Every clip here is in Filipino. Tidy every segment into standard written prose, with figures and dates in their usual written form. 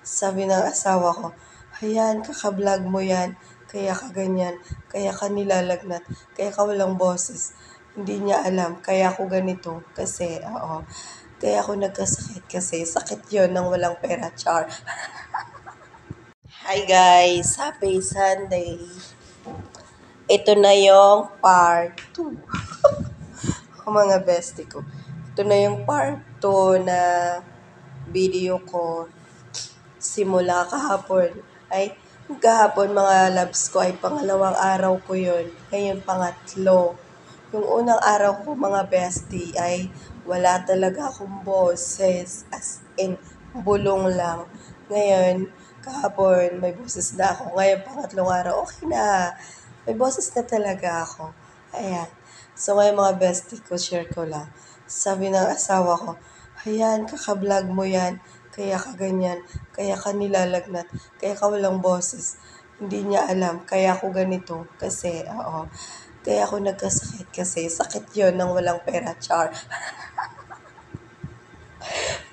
Sabi ng asawa ko, "Ayan, kaka-vlog mo yan, kaya ka ganyan, kaya ka nilalagnat, kaya ka walang boses." Hindi niya alam, kaya ako ganito kasi, kaya ako nagkasakit kasi sakit yon ng walang pera, char. Hi guys, happy Sunday. Ito na yung part 2. O mga bestie ko. Ito na yung part 2 na video ko simula kahapon. Kahapon mga loves ko ay pangalawang araw ko yun. Ngayon pangatlo. Yung unang araw ko mga bestie ay wala talaga akong boses. As in, bulong lang. Ngayon, kahapon may boses na ako. Ngayon pangatlong araw, okay na. May boses na talaga ako. Ayan. So ngayon mga bestie ko, share ko lang. Sabi ng asawa ko, "Ayan, kaka-vlog mo yan, kaya ka ganyan, kaya ka nilalagnat, kaya ka walang boses." Hindi niya alam, kaya ako ganito kasi, kaya ako nagkasakit kasi sakit yon ng walang pera, char.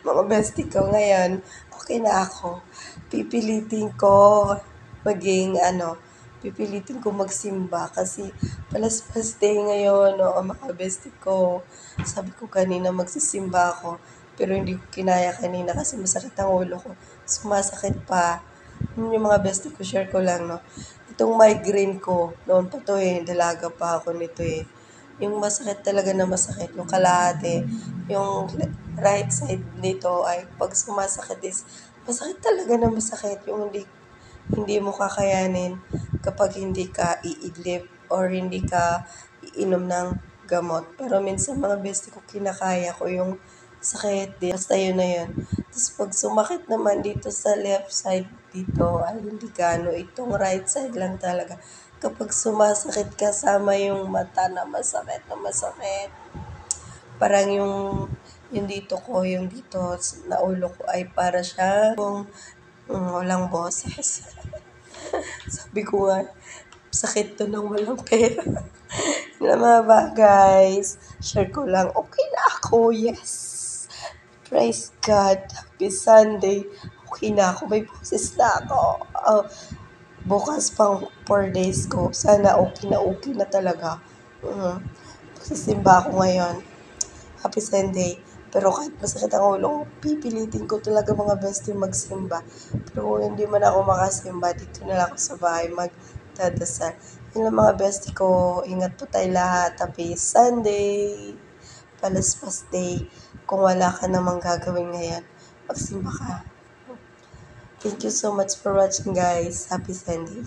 Mga bestie ko ngayon, okay na ako. Pipilitin ko maging pipilitin ko magsimba kasi palaspas day ngayon, mga bestie ko. Sabi ko kanina magsisimba ako, pero hindi ko kinaya kanina kasi masakit ang ulo ko. Sumasakit pa. Yun yung mga bestie ko, share ko lang, no. Itong migraine ko, noon pa to dalaga pa ako nito Yung masakit talaga na masakit, yung kalahati, yung right side nito ay pag sumasakit is masakit talaga na masakit. Yung hindi mo kakayanin kapag hindi ka iidlip or hindi ka iinom ng gamot. Pero minsan mga bestie ko kinakaya ko yung sakit. Basta yun na yun. Tapos pag sumakit naman dito sa left side dito, ay hindi gano. Itong right side lang talaga. Kapag sumasakit kasama yung mata na masakit. Parang yung dito ko, yung dito na ulo ko ay para siya walang boses. Sabi ko nga, sakit to ng walang pera. Yun mga ba, guys? Share ko lang. Okay na ako, yes. Praise God. Happy Sunday. Okay na ako. May boses na ako. Bukas pang 4 days ko. Sana okay na talaga. Magsisimba ako ngayon. Happy Sunday. Pero kahit masakit ang ulo ko, pipilitin ko talaga mga bestie magsimba. Pero kung hindi man ako makasimba, dito na lang ako sa bahay magdadasal. Yun lang mga bestie ko. Ingat po tayo lahat. Happy Sunday. Palaspas day. Kung wala ka namang gagawin ngayon, magsimba ka. Thank you so much for watching guys. Happy Sunday.